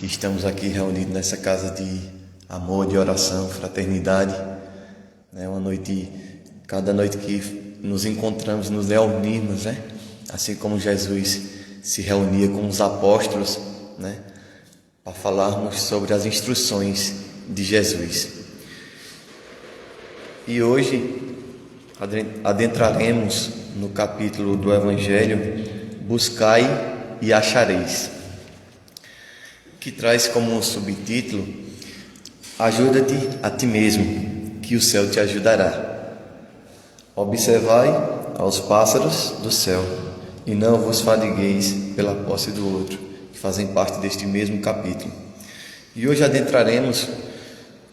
que estamos aqui reunidos nessa casa de amor, de oração, fraternidade. Uma noite, cada noite que nos encontramos, nos reunimos, assim como Jesus se reunia com os apóstolos, para falarmos sobre as instruções de Jesus. E hoje adentraremos no capítulo do Evangelho Buscai e Achareis, que traz como subtítulo: Ajuda-te a ti mesmo, que o céu te ajudará. Observai aos pássaros do céu, e não vos fadigueis pela posse do outro, que fazem parte deste mesmo capítulo. E hoje adentraremos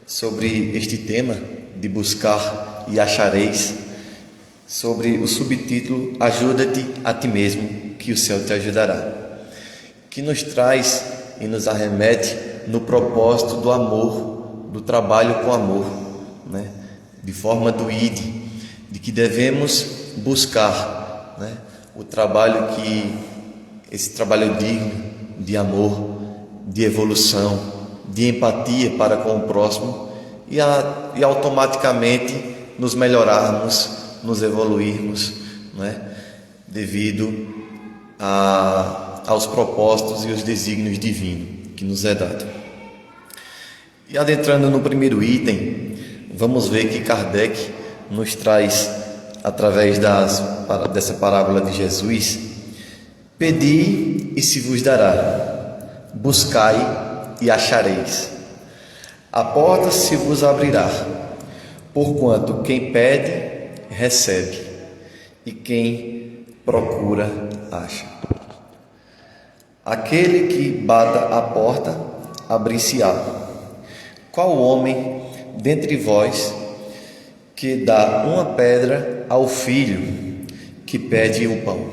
sobre este tema de buscar e achareis, sobre o subtítulo Ajuda-te a ti mesmo, que o céu te ajudará, que nos traz e nos arremete no propósito do amor, do trabalho com amor, de forma do ID, de que devemos buscar o trabalho esse trabalho digno de amor, de evolução, de empatia para com o próximo e automaticamente nos melhorarmos, nos evoluirmos, devido aos propósitos e os desígnios divinos que nos é dado. E adentrando no primeiro item, vamos ver que Kardec nos traz, através dessa parábola de Jesus: pedi e se vos dará, buscai e achareis, a porta se vos abrirá, porquanto quem pede, recebe, e quem procura, acha. Aquele que bata a porta, abrir-se-á. Qual homem dentre vós que dá uma pedra ao filho que pede o pão?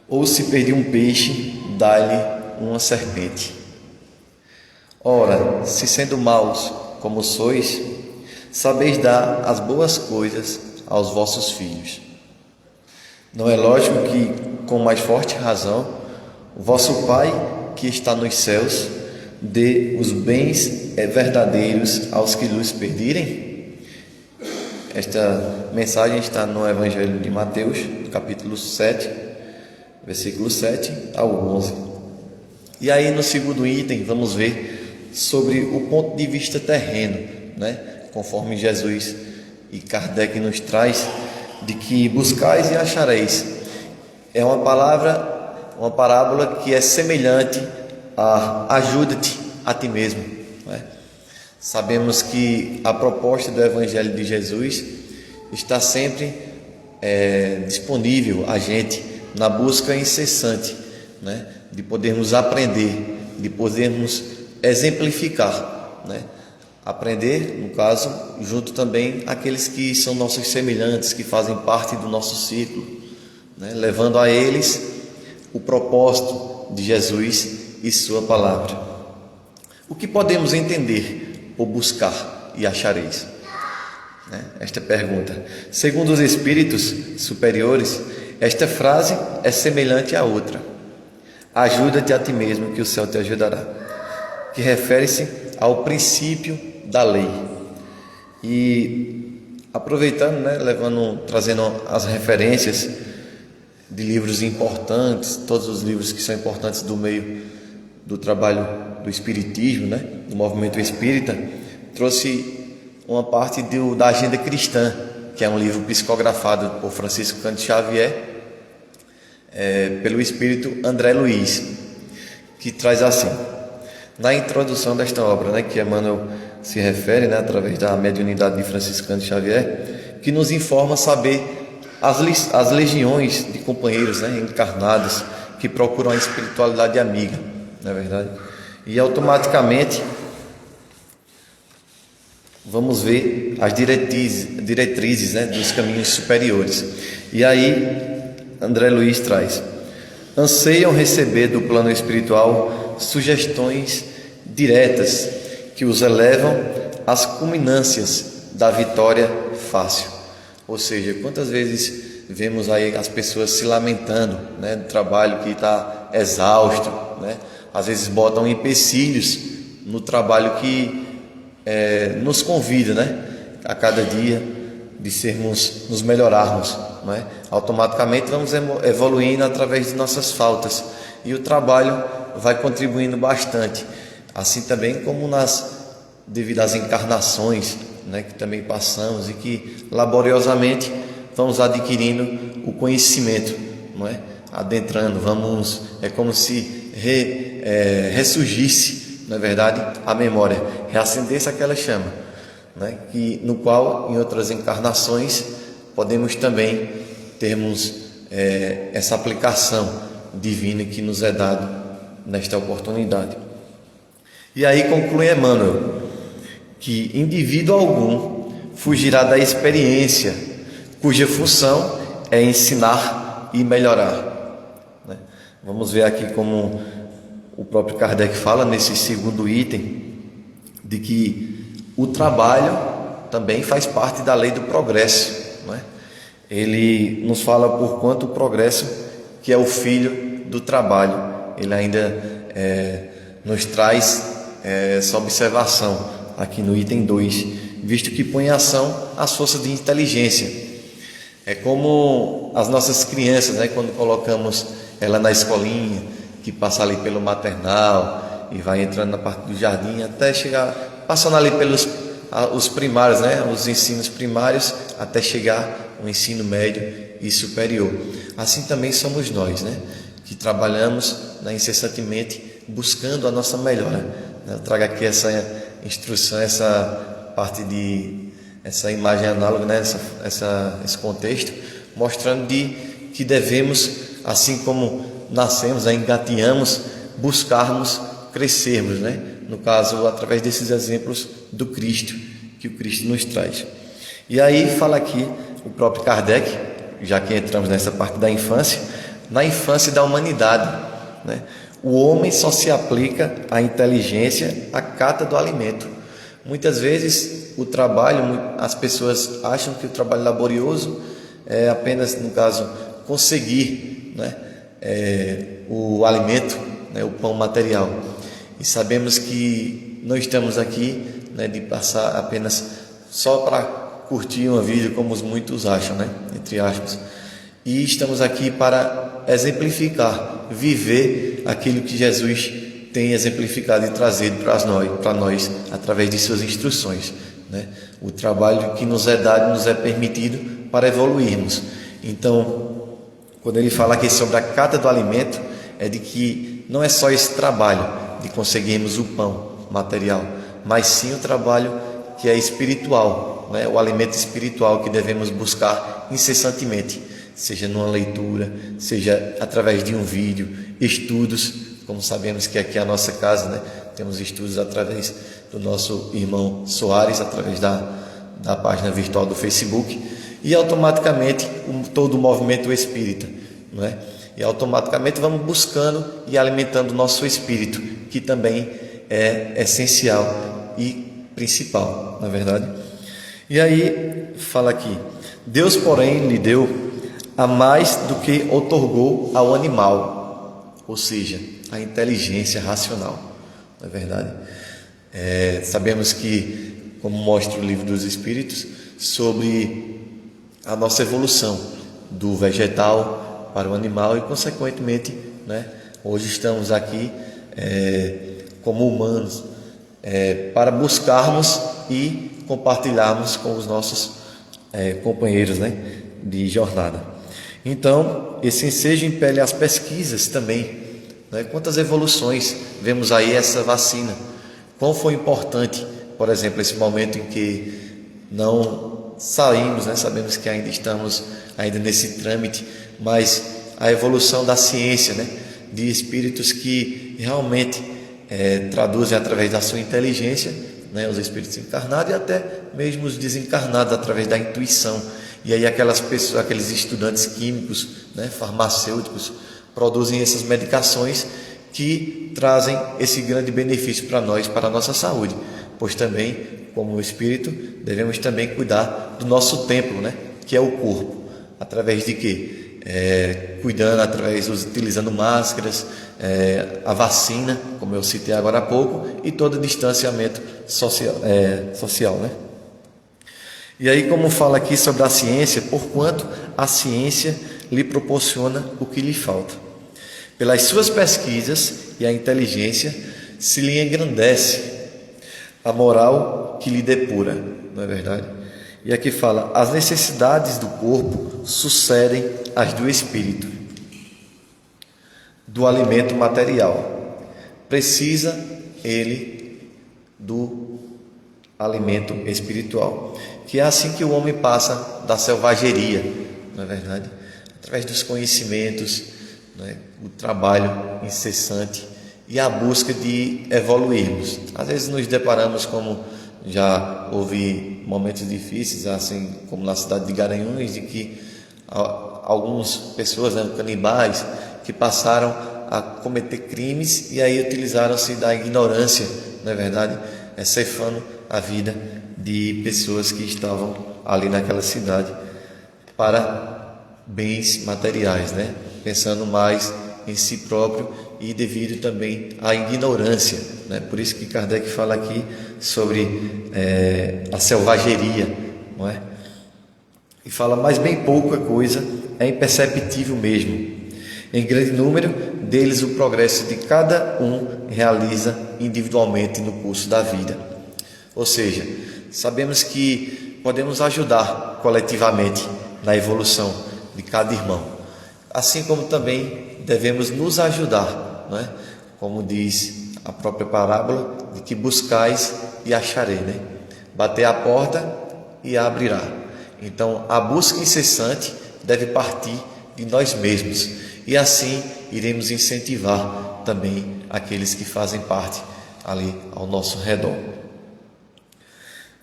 Ou se pedir um peixe, dá-lhe uma serpente? Ora, se sendo maus como sois, sabeis dar as boas coisas aos vossos filhos. Não é lógico que, com mais forte razão, o vosso Pai que está nos céus dê os bens verdadeiros aos que lhes pedirem? Esta mensagem está no Evangelho de Mateus, capítulo 7, versículo 7 ao 11. E aí, no segundo item, vamos ver sobre o ponto de vista terreno, conforme Jesus e Kardec nos traz, de que buscais e achareis. É uma parábola que é semelhante a ajuda-te a ti mesmo. Sabemos que a proposta do Evangelho de Jesus está sempre disponível a gente na busca incessante, de podermos aprender, de podermos exemplificar, aprender, no caso, junto também àqueles que são nossos semelhantes, que fazem parte do nosso ciclo, levando a eles o propósito de Jesus e sua palavra. O que podemos entender por buscar e achareis? Esta pergunta. Segundo os espíritos superiores, esta frase é semelhante à outra: ajuda-te a ti mesmo, que o céu te ajudará, que refere-se ao princípio da lei. E aproveitando, trazendo as referências de livros importantes, todos os livros que são importantes do meio do trabalho do espiritismo, do movimento espírita, trouxe uma parte da Agenda Cristã, que é um livro psicografado por Francisco Cândido Xavier, pelo espírito André Luiz, que traz assim, na introdução desta obra, que Emmanuel se refere, através da mediunidade de Francisco Cândido Xavier, que nos informa saber as legiões de companheiros encarnados que procuram a espiritualidade amiga, não é verdade? E automaticamente vamos ver as diretrizes dos caminhos superiores. E aí André Luiz traz: anseiam receber do plano espiritual sugestões diretas que os elevam às culminâncias da vitória fácil. Ou seja, quantas vezes vemos aí as pessoas se lamentando do trabalho que está exausto, às vezes botam empecilhos no trabalho que nos convida, né? A cada dia de nos melhorarmos, não é? Automaticamente vamos evoluindo através de nossas faltas, e o trabalho vai contribuindo bastante, assim também como devido às encarnações, né, que também passamos e que laboriosamente vamos adquirindo o conhecimento, não é? Adentrando, é como se ressurgisse, na verdade, a memória, reacendesse aquela chama, né? No qual, em outras encarnações, podemos também termos essa aplicação divina que nos é dado nesta oportunidade. E aí conclui Emmanuel que indivíduo algum fugirá da experiência, cuja função é ensinar e melhorar, né? Vamos ver aqui como o próprio Kardec fala nesse segundo item, de que o trabalho também faz parte da lei do progresso, né? Ele nos fala por quanto o progresso, que é o filho do trabalho, ele ainda nos traz essa observação aqui no item 2, visto que põe em ação as forças de inteligência. É como as nossas crianças, né, quando colocamos ela na escolinha, que passa ali pelo maternal e vai entrando na parte do jardim, até chegar, passando ali pelos os primários, né, os ensinos primários, até chegar ao ensino médio e superior. Assim também somos nós, né, que trabalhamos, né, incessantemente buscando a nossa melhora. Eu trago aqui essa instrução, essa parte essa imagem análoga, né, esse contexto, mostrando que devemos, assim como nascemos, engatinhamos, buscarmos crescermos, né? No caso, através desses exemplos do Cristo, que o Cristo nos traz. E aí fala aqui o próprio Kardec, já que entramos nessa parte da infância, na infância da humanidade, né? O homem só se aplica à inteligência à cata do alimento. Muitas vezes o trabalho, as pessoas acham que o trabalho laborioso é apenas, no caso, conseguir, né, o alimento, né, o pão material. E sabemos que não estamos aqui, né, de passar apenas só para curtir uma vida, como muitos acham, né, entre aspas. E estamos aqui para exemplificar, viver aquilo que Jesus tem exemplificado e trazido para nós através de suas instruções, né? O trabalho que nos é dado, nos é permitido para evoluirmos. Então, quando ele fala aqui sobre a cata do alimento, é de que não é só esse trabalho de conseguirmos o pão material, mas sim o trabalho que é espiritual, né? O alimento espiritual que devemos buscar incessantemente, seja numa leitura, seja através de um vídeo, estudos, como sabemos que aqui é a nossa casa, né? Temos estudos através do nosso irmão Soares, através da página virtual do Facebook, e automaticamente todo o movimento espírita, não é? E automaticamente vamos buscando e alimentando o nosso espírito, que também é essencial e principal, na verdade. E aí fala aqui: Deus, porém, lhe deu a mais do que outorgou ao animal, ou seja, a inteligência racional, não é verdade? Sabemos que, como mostra o Livro dos Espíritos, sobre a nossa evolução do vegetal para o animal e, consequentemente, né, hoje estamos aqui como humanos para buscarmos e compartilharmos com os nossos companheiros, né, de jornada. Então, esse ensejo impele as pesquisas também, né? Quantas evoluções vemos aí essa vacina, quão foi importante, por exemplo, esse momento em que não saímos, né? Sabemos que ainda estamos nesse trâmite, mas a evolução da ciência, né? De espíritos que realmente traduzem através da sua inteligência, né? Os espíritos encarnados e até mesmo os desencarnados através da intuição. E aí aquelas pessoas, aqueles estudantes químicos, né? Farmacêuticos, produzem essas medicações que trazem esse grande benefício para nós, para a nossa saúde, pois também, como espírito, devemos também cuidar do nosso templo, né? Que é o corpo, através de quê? cuidando utilizando máscaras, a vacina, como eu citei agora há pouco, e todo o distanciamento social, né? E aí, como fala aqui sobre a ciência, porquanto a ciência lhe proporciona o que lhe falta. Pelas suas pesquisas e a inteligência se lhe engrandece a moral que lhe depura, não é verdade? E aqui fala, as necessidades do corpo sucedem às do espírito, do alimento material. Precisa ele do alimento espiritual, que é assim que o homem passa da selvageria, não é verdade? Através dos conhecimentos, né? O trabalho incessante e a busca de evoluirmos. Às vezes nos deparamos, como já houve momentos difíceis, assim como na cidade de Garanhuns, de que algumas pessoas, né, canibais, que passaram a cometer crimes e aí utilizaram-se da ignorância, não é verdade? Ceifando a vida de pessoas que estavam ali naquela cidade para bens materiais, né? Pensando mais em si próprio e devido também à ignorância, né? Por isso que Kardec fala aqui sobre a selvageria, não é? E fala, mas bem pouca coisa é imperceptível mesmo. Em grande número deles o progresso de cada um realiza individualmente no curso da vida. Ou seja, sabemos que podemos ajudar coletivamente na evolução de cada irmão, assim como também devemos nos ajudar, não é? Como diz a própria parábola, de que buscais e acharei, né? Bater a porta e abrirá. Então, a busca incessante deve partir de nós mesmos, e assim iremos incentivar também aqueles que fazem parte ali ao nosso redor.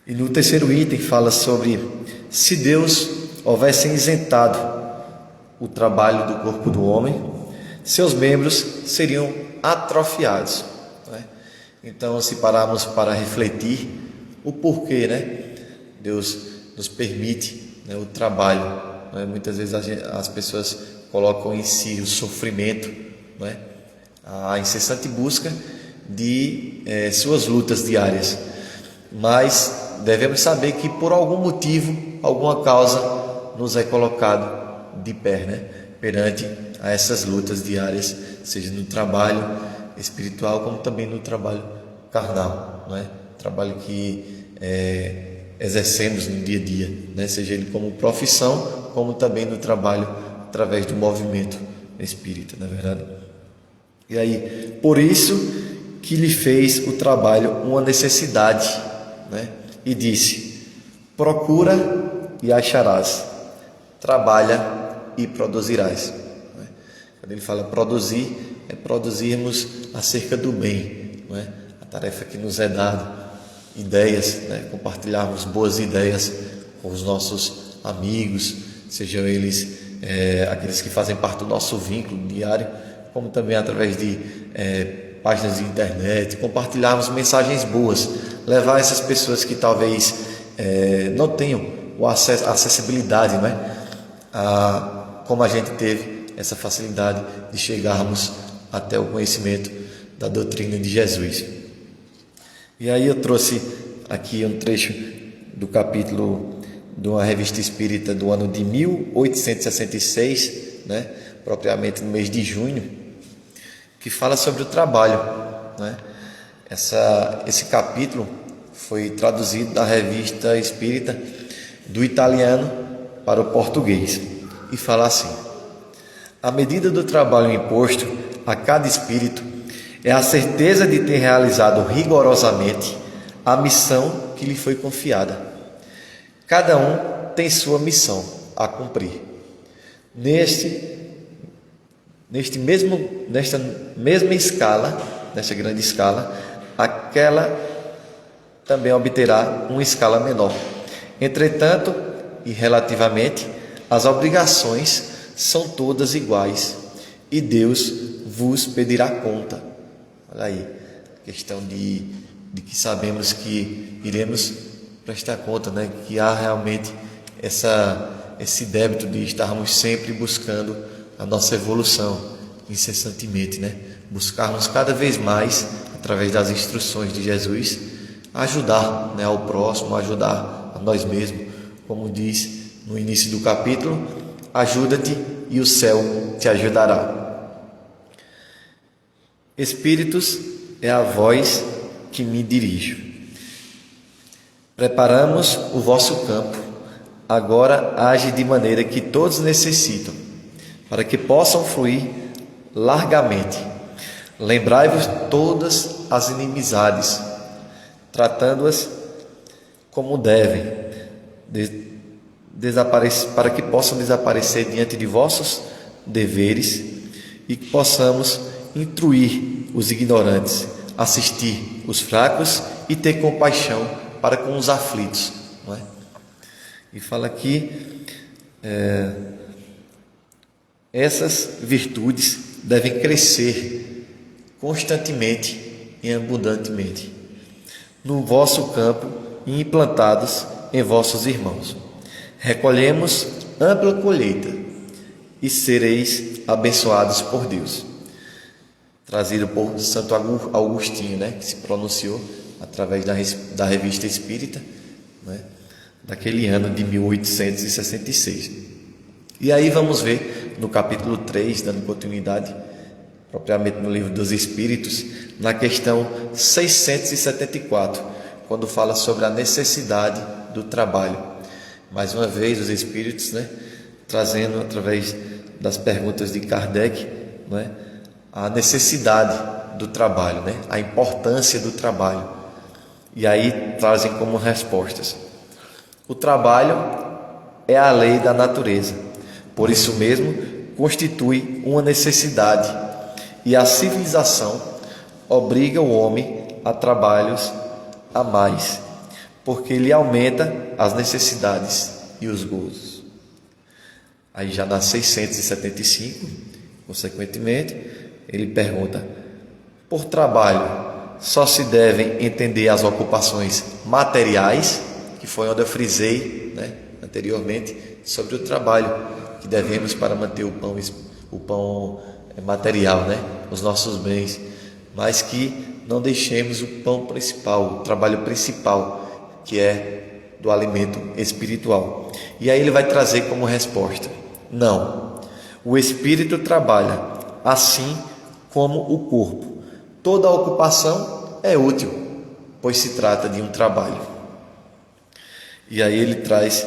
E no terceiro item fala sobre, se Deus houvesse isentado o trabalho do corpo do homem, seus membros seriam atrofiados, né? Então, se pararmos para refletir o porquê, né, Deus nos permite, né, o trabalho, né? Muitas vezes as pessoas colocam em si o sofrimento, né, a incessante busca de suas lutas diárias, mas devemos saber que por algum motivo, alguma causa nos é colocado de pé, né, perante a essas lutas diárias, seja no trabalho espiritual como também no trabalho carnal, não é? Trabalho que exercemos no dia a dia, né? Seja ele como profissão, como também no trabalho através do movimento espírita, não é verdade? E aí, por isso que lhe fez o trabalho uma necessidade, né? E disse, procura e acharás, trabalha e produzirás. Quando ele fala produzir, é produzirmos acerca do bem, não é? A tarefa que nos é dada, ideias, né? Compartilharmos boas ideias com os nossos amigos, sejam eles aqueles que fazem parte do nosso vínculo diário, como também através de páginas de internet, compartilharmos mensagens boas, levar essas pessoas que talvez não tenham a acessibilidade, não é? Como a gente teve essa facilidade de chegarmos até o conhecimento da doutrina de Jesus. E aí eu trouxe aqui um trecho do capítulo de uma revista espírita do ano de 1866, né, propriamente no mês de junho, que fala sobre o trabalho, né? Esse capítulo foi traduzido da revista espírita do italiano para o português e fala assim: a medida do trabalho imposto a cada espírito é a certeza de ter realizado rigorosamente a missão que lhe foi confiada. Cada um tem sua missão a cumprir. Nesta mesma escala, nesta grande escala, aquela também obterá uma escala menor. Entretanto, e relativamente, as obrigações são todas iguais e Deus vos pedirá conta. Olha aí, questão de que sabemos que iremos prestar conta, né? Que há realmente esse débito de estarmos sempre buscando a nossa evolução incessantemente, né? Buscarmos cada vez mais, através das instruções de Jesus, ajudar, né, ao próximo, ajudar a nós mesmos, como diz no início do capítulo: ajuda-te e o céu te ajudará. Espíritos é a voz que me dirijo. Preparamos o vosso campo, agora age de maneira que todos necessitam, para que possam fluir largamente. Lembrai-vos todas as inimizades, tratando-as como devem, para que possam desaparecer diante de vossos deveres e que possamos instruir os ignorantes, assistir os fracos e ter compaixão para com os aflitos, não é? E fala aqui, essas virtudes devem crescer constantemente e abundantemente no vosso campo e implantados em vossos irmãos. Recolhemos ampla colheita e sereis abençoados por Deus. Trazido por Santo Agostinho, né, que se pronunciou através da Revista Espírita, né, daquele ano de 1866. E aí vamos ver no capítulo 3, dando continuidade propriamente no Livro dos Espíritos, na questão 674, quando fala sobre a necessidade do trabalho. Mais uma vez os Espíritos, né, trazendo através das perguntas de Kardec, né, a necessidade do trabalho, né, a importância do trabalho. E aí trazem como respostas: o trabalho é a lei da natureza, por isso mesmo constitui uma necessidade, e a civilização obriga o homem a trabalhos a mais, porque lhe aumenta as necessidades e os gozos. Aí já na 675, consequentemente, ele pergunta: por trabalho só se devem entender as ocupações materiais, que foi onde eu frisei, né, anteriormente, sobre o trabalho que devemos para manter o pão material, né, os nossos bens, mas que não deixemos o pão principal, o trabalho principal, que é do alimento espiritual. E aí ele vai trazer como resposta: não, o espírito trabalha assim como o corpo. Toda ocupação é útil, pois se trata de um trabalho. E aí ele traz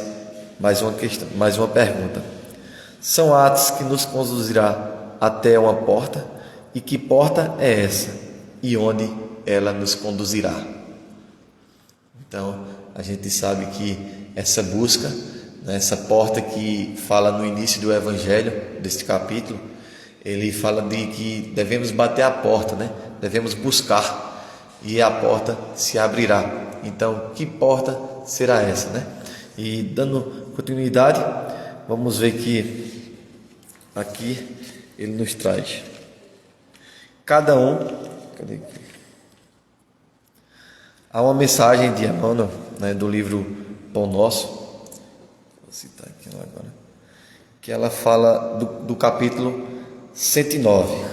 mais uma questão, mais uma pergunta: são atos que nos conduzirá até uma porta, e que porta é essa, e onde ela nos conduzirá? Então a gente sabe que essa busca, né, essa porta que fala no início do Evangelho, deste capítulo, ele fala de que devemos bater a porta, né? Devemos buscar, e a porta se abrirá. Então, que porta será essa, né? E dando continuidade, vamos ver que aqui ele nos traz: cada um, há uma mensagem de Emmanuel, né, do livro Pão Nosso, vou citar aqui agora, que ela fala do capítulo 109,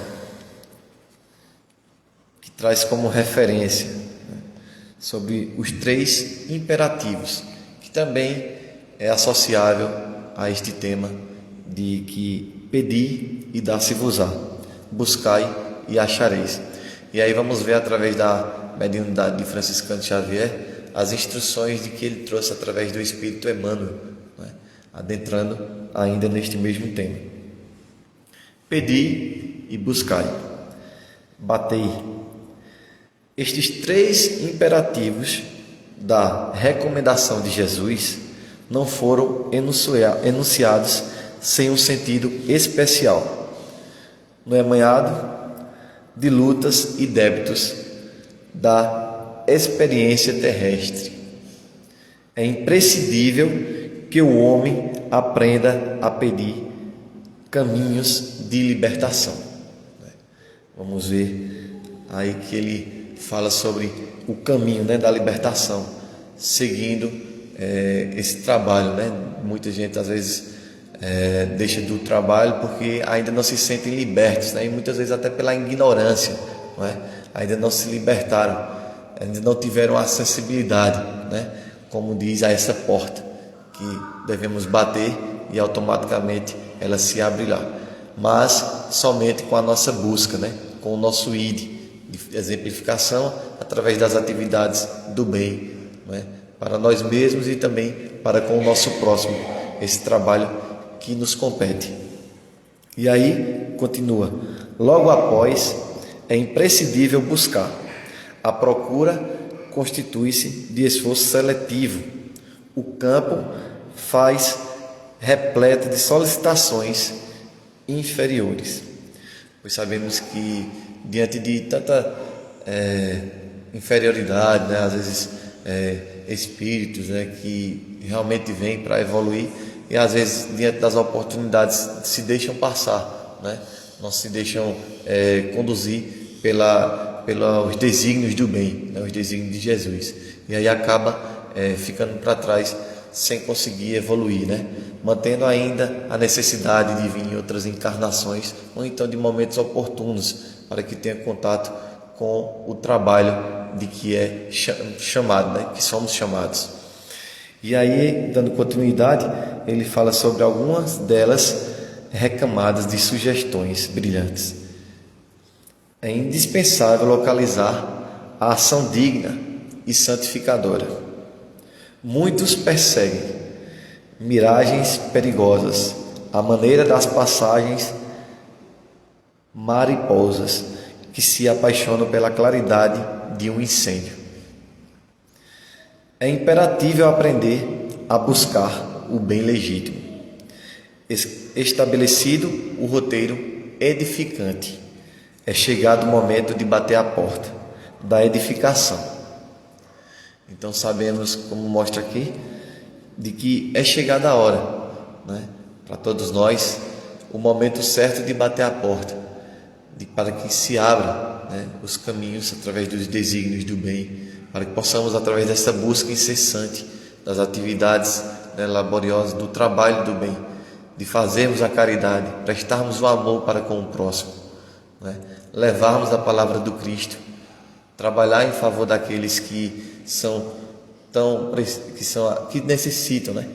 que traz como referência, né, sobre os 3 imperativos, que também é associável a este tema de que pedi e dá-se-vos-á, buscai e achareis. E aí vamos ver através da mediunidade de Franciscano Xavier as instruções de que ele trouxe através do Espírito Emmanuel, né, adentrando ainda neste mesmo tema. Pedi e buscai, batei. Estes 3 imperativos da recomendação de Jesus não foram enunciados sem um sentido especial. No emaranhado de lutas e débitos da experiência terrestre, é imprescindível que o homem aprenda a pedir caminhos de libertação. Vamos ver aí que ele fala sobre o caminho, né, da libertação, seguindo esse trabalho, né, Muita gente às vezes deixa do trabalho porque ainda não se sentem libertos, né? E muitas vezes até pela ignorância, não é? Ainda não se libertaram, ainda não tiveram acessibilidade, né? Como diz, a essa porta que devemos bater e automaticamente ela se abrirá, mas somente com a nossa busca, né? Com o nosso ID de exemplificação através das atividades do bem, né? Para nós mesmos e também para com o nosso próximo, esse trabalho que nos compete. E aí continua: logo após é imprescindível buscar. A procura constitui-se de esforço seletivo. O campo faz repleto de solicitações inferiores, pois sabemos que diante de tanta inferioridade, né, às vezes espíritos, né, que realmente vêm para evoluir e às vezes diante das oportunidades se deixam passar, né, não se deixam conduzir pelos desígnios do bem, né, os desígnios de Jesus, e aí acaba ficando para trás sem conseguir evoluir, né? Mantendo ainda a necessidade de vir em outras encarnações ou então de momentos oportunos para que tenha contato com o trabalho de que é chamado, né? Que somos chamados. E aí, dando continuidade, ele fala sobre algumas delas recamadas de sugestões brilhantes. É indispensável localizar a ação digna e santificadora. Muitos perseguem miragens perigosas, à maneira das passagens mariposas que se apaixonam pela claridade de um incêndio. É imperativo aprender a buscar o bem legítimo. Estabelecido o roteiro edificante, é chegado o momento de bater a porta da edificação. Então sabemos, como mostra aqui, de que é chegada a hora, né, para todos nós, o momento certo de bater a porta, para que se abra, né, os caminhos através dos desígnios do bem, para que possamos, através dessa busca incessante das atividades, né, laboriosas, do trabalho do bem, de fazermos a caridade, prestarmos o amor para com o próximo, né, levarmos a palavra do Cristo, trabalhar em favor daqueles que necessitam, né?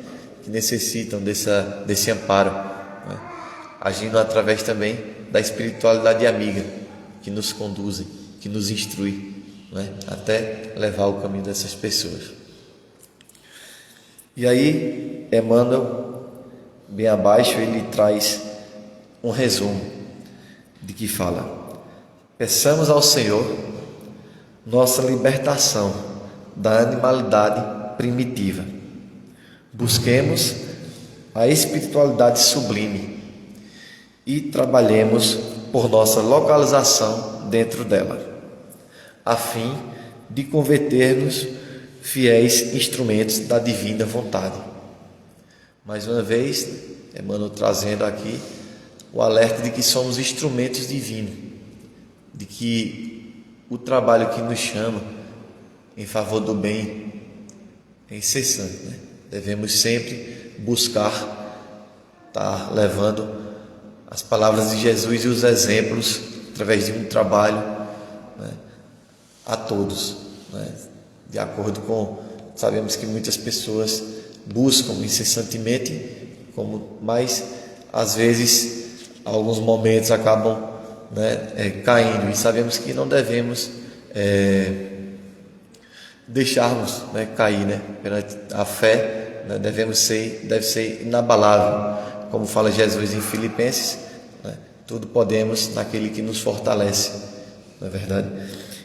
Que necessitam desse amparo, né? Agindo através também da espiritualidade amiga que nos conduzem, que nos instrui, né? Até levar o caminho dessas pessoas. E aí, Emmanuel, bem abaixo, ele traz um resumo de que fala: peçamos ao Senhor nossa libertação da animalidade primitiva. Busquemos a espiritualidade sublime e trabalhemos por nossa localização dentro dela, a fim de converter-nos fiéis instrumentos da divina vontade. Mais uma vez, Emmanuel trazendo aqui o alerta de que somos instrumentos divinos, de que o trabalho que nos chama em favor do bem é incessante, né? Devemos sempre buscar estar levando as palavras de Jesus e os exemplos através de um trabalho, né, a todos, né? De acordo com, sabemos que muitas pessoas buscam incessantemente, mas às vezes, alguns momentos acabam, né, caindo, e sabemos que não devemos deixarmos, né, cair, né, perante a fé, né, deve ser inabalável, como fala Jesus em Filipenses, né, tudo podemos naquele que nos fortalece, não é verdade?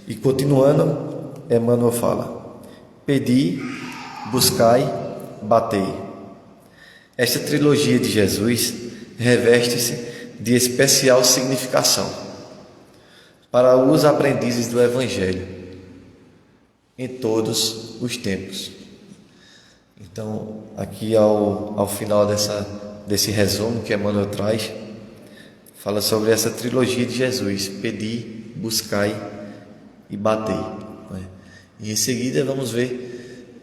E continuando, Emmanuel fala: pedi, buscai, batei. Esta trilogia de Jesus reveste-se de especial significação para os aprendizes do Evangelho em todos os tempos. Então, aqui ao final desse resumo que Emmanuel traz, fala sobre essa trilogia de Jesus: pedi, buscai e batei, né? E em seguida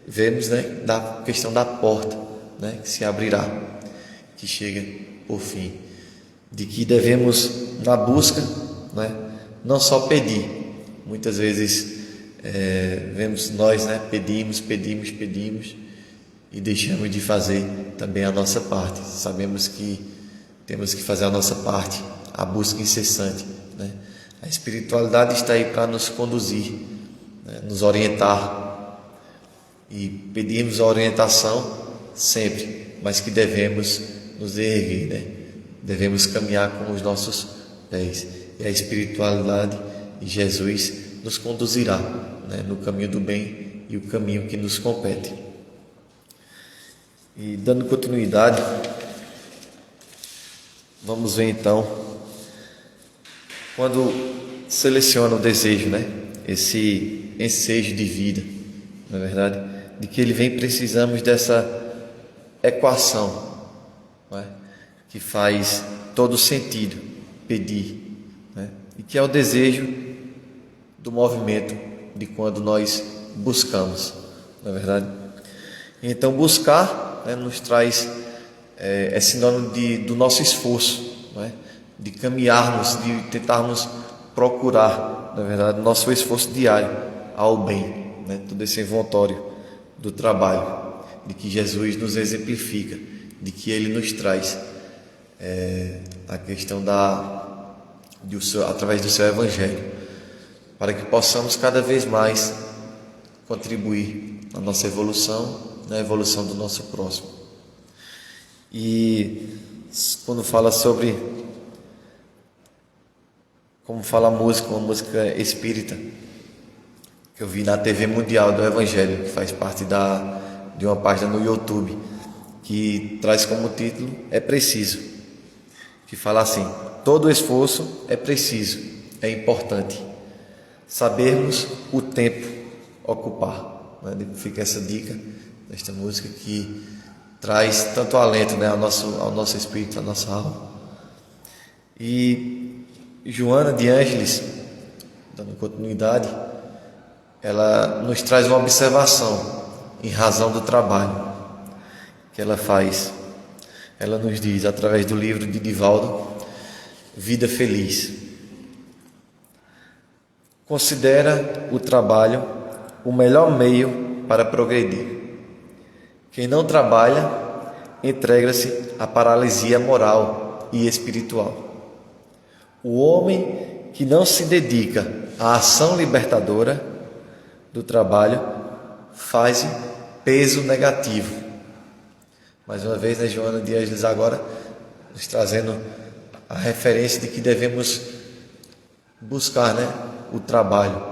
vemos, né, da questão da porta, né, que se abrirá, que chega por fim, de que devemos, na busca, né, não só pedir. Muitas vezes vemos nós, né, pedimos e deixamos de fazer também a nossa parte. Sabemos que temos que fazer a nossa parte, a busca incessante, né? A espiritualidade está aí para nos conduzir, né, nos orientar, e pedimos a orientação sempre, mas que devemos nos erguer, né? Devemos caminhar com os nossos pés, e a espiritualidade e Jesus nos conduzirá, né, no caminho do bem e o caminho que nos compete. E dando continuidade, vamos ver então, quando seleciona o desejo, né, esse ensejo de vida, na verdade, de que ele vem, precisamos dessa equação, não é, que faz todo sentido pedir, né, e que é o desejo do movimento de quando nós buscamos, na verdade. Então buscar, né, nos traz é sinônimo do nosso esforço, não é? De caminharmos, de tentarmos procurar, na verdade, nosso esforço diário ao bem, né? Todo esse envoltório do trabalho, de que Jesus nos exemplifica, de que Ele nos traz a questão através do seu Evangelho, para que possamos cada vez mais contribuir na nossa evolução, na evolução do nosso próximo. E quando fala sobre, como fala a música, uma música espírita que eu vi na TV Mundial do Evangelho, que faz parte de uma página no YouTube, que traz como título "É Preciso", que fala assim: todo esforço é preciso, é importante sabermos o tempo ocupar, né? Fica essa dica desta música, que traz tanto alento, né, ao nosso espírito, à nossa alma. E Joana de Ângeles, dando continuidade, ela nos traz uma observação em razão do trabalho que ela faz. Ela nos diz, através do livro de Divaldo, Vida Feliz: considera o trabalho o melhor meio para progredir. Quem não trabalha entrega-se à paralisia moral e espiritual. O homem que não se dedica à ação libertadora do trabalho faz peso negativo. Mais uma vez, né, Joana de Ângeles agora nos trazendo a referência de que devemos buscar, né, o trabalho,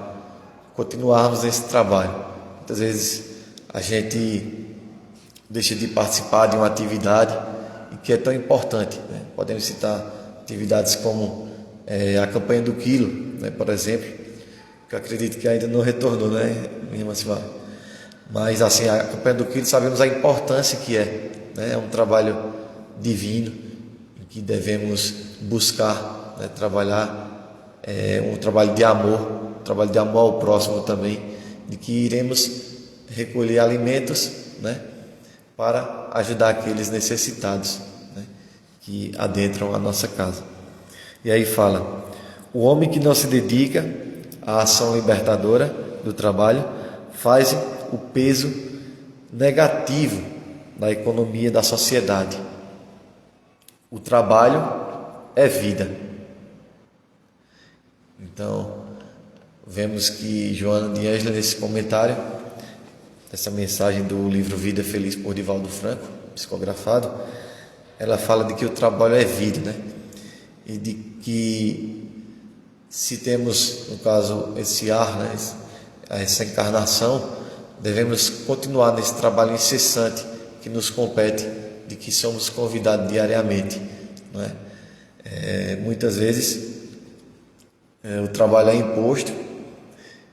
continuarmos nesse trabalho. Muitas vezes a gente deixa de participar de uma atividade que é tão importante, né? Podemos citar atividades como a campanha do quilo, né, por exemplo, que eu acredito que ainda não retornou, né, minha irmã Silvia? Mas assim, a campanha do quilo, sabemos a importância que né? É um trabalho divino em que devemos buscar, né, trabalhar, um trabalho de amor ao próximo também, de que iremos recolher alimentos, né, para ajudar aqueles necessitados, né, que adentram a nossa casa. E aí fala: o homem que não se dedica à ação libertadora do trabalho faz o peso negativo da economia da sociedade. O trabalho é vida. Então, vemos que Joana de Ângeles, nesse comentário, essa mensagem do livro Vida Feliz, por Divaldo Franco, psicografado, ela fala de que o trabalho é vida, né? E de que se temos, no caso, esse ar, né, essa encarnação, devemos continuar nesse trabalho incessante que nos compete, de que somos convidados diariamente, não é? Muitas vezes o trabalho é imposto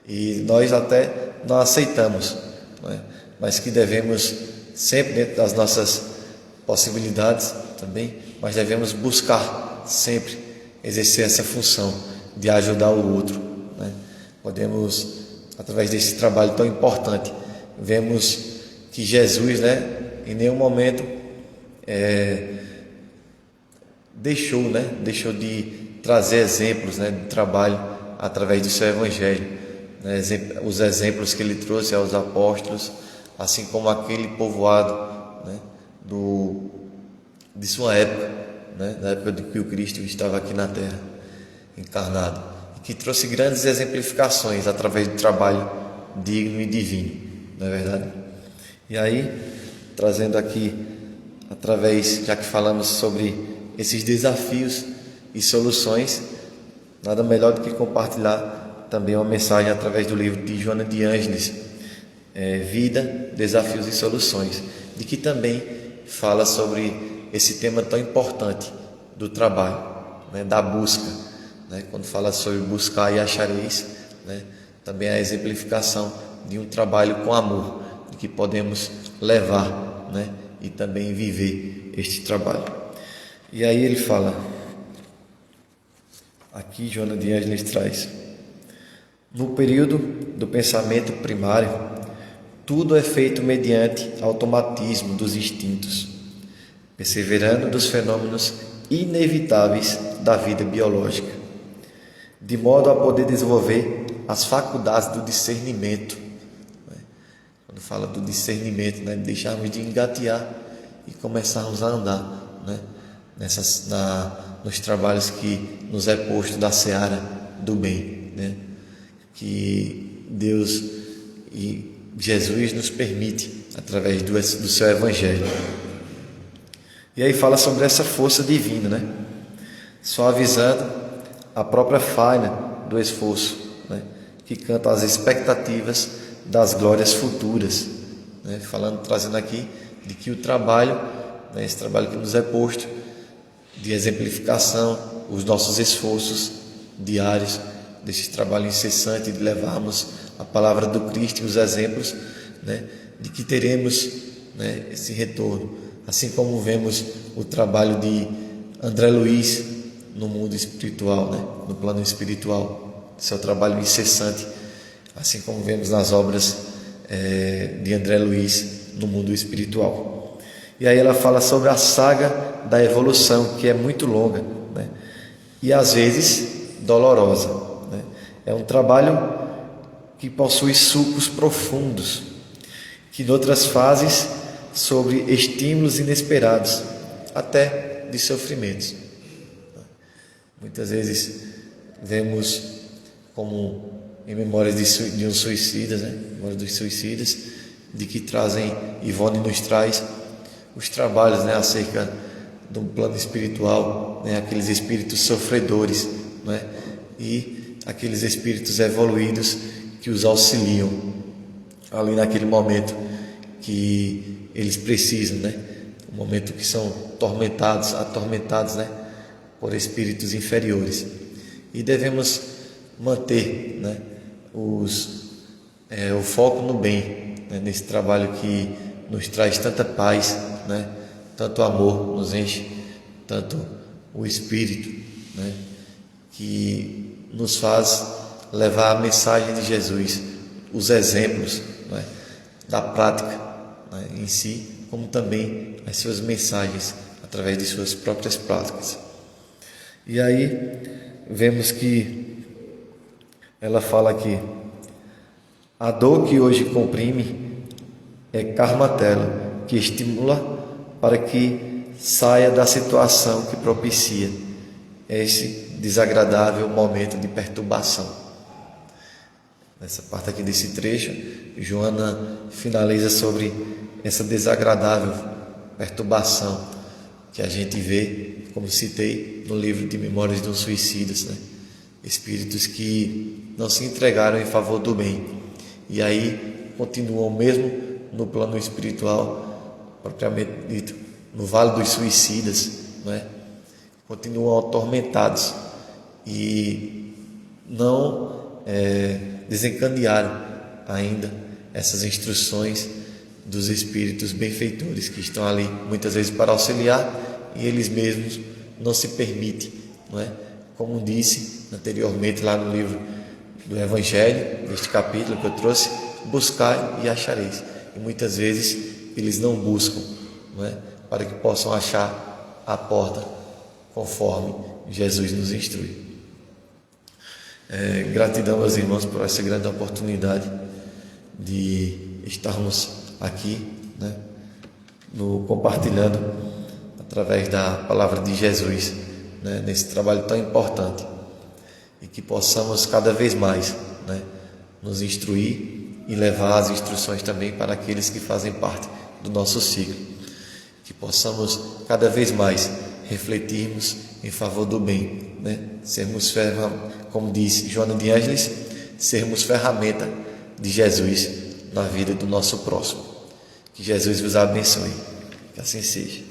e nós até não aceitamos, não é? Mas que devemos sempre, dentro das nossas possibilidades também, mas devemos buscar sempre exercer essa função de ajudar o outro, né? Podemos, através desse trabalho tão importante, vemos que Jesus, né, em nenhum momento deixou de trazer exemplos, né, de trabalho através do seu evangelho, né, os exemplos que ele trouxe aos apóstolos, assim como aquele povoado, né, de sua época, né, da época de que o Cristo estava aqui na terra, encarnado, que trouxe grandes exemplificações através do trabalho digno e divino, não é verdade? E aí, trazendo aqui, já que falamos sobre esses desafios e soluções, nada melhor do que compartilhar também uma mensagem através do livro de Joana de Ângeles, Vida, Desafios e Soluções, de que também fala sobre esse tema tão importante do trabalho, né, da busca, né, quando fala sobre buscar e achareis, né, também a exemplificação de um trabalho com amor, de que podemos levar, né, e também viver este trabalho. E aí ele fala, aqui Joana de Ângeles traz: no período do pensamento primário, tudo é feito mediante automatismo dos instintos, perseverando dos fenômenos inevitáveis da vida biológica, de modo a poder desenvolver as faculdades do discernimento. Quando fala do discernimento, né, deixarmos de engatear e começarmos a andar, né, nos trabalhos que nos é posto da seara do bem, né, que Deus e Jesus nos permite através do seu evangelho. E aí fala sobre essa força divina, né, suavizando a própria faina do esforço, né, que canta as expectativas das glórias futuras, né, trazendo aqui de que o trabalho, né, esse trabalho que nos é posto de exemplificação, os nossos esforços diários, desse trabalho incessante de levarmos a palavra do Cristo e os exemplos, né, de que teremos, né, esse retorno, assim como vemos o trabalho de André Luiz no mundo espiritual, né, no plano espiritual, seu trabalho incessante, assim como vemos nas obras de André Luiz no mundo espiritual. E aí ela fala sobre a saga da evolução, que é muito longa, né, e às vezes dolorosa, né. É um trabalho que possui sulcos profundos, que em outras fases sobre estímulos inesperados, até de sofrimentos. Muitas vezes vemos como em Memórias de um Suicida, né? Memórias dos Suicidas, de que trazem, Ivone nos traz os trabalhos, né, acerca do plano espiritual, né, aqueles espíritos sofredores, né, e aqueles espíritos evoluídos que os auxiliam ali naquele momento que eles precisam, né, o momento que são atormentados, né, por espíritos inferiores. E devemos manter, né, o foco no bem, né, nesse trabalho que nos traz tanta paz, né, tanto amor nos enche, tanto o Espírito, né, que nos faz levar a mensagem de Jesus, os exemplos, né, da prática, né, em si, como também as suas mensagens através de suas próprias práticas. E aí vemos que ela fala aqui: a dor que hoje comprime é karmatela, que estimula para que saia da situação que propicia esse desagradável momento de perturbação. Nessa parte aqui desse trecho, Joana finaliza sobre essa desagradável perturbação que a gente vê, como citei no livro de Memórias de um Suicida, né? Espíritos que não se entregaram em favor do bem e aí continuam mesmo no plano espiritual, propriamente dito, no Vale dos Suicidas, né? Continuam atormentados e não desencadearam ainda essas instruções dos espíritos benfeitores que estão ali muitas vezes para auxiliar, e eles mesmos não se permitem, não é? Como disse anteriormente lá no livro do Evangelho, neste capítulo que eu trouxe, buscai e achareis. E muitas vezes eles não buscam, não é? Para que possam achar a porta conforme Jesus nos instrui. Gratidão, meus irmãos, por essa grande oportunidade de estarmos aqui, né, compartilhando através da palavra de Jesus, né, nesse trabalho tão importante, e que possamos cada vez mais, né, nos instruir e levar as instruções também para aqueles que fazem parte do nosso ciclo, que possamos cada vez mais refletirmos em favor do bem, né? Sermos, como diz Joana de Ângeles, sermos ferramenta de Jesus na vida do nosso próximo. Que Jesus vos abençoe. Que assim seja.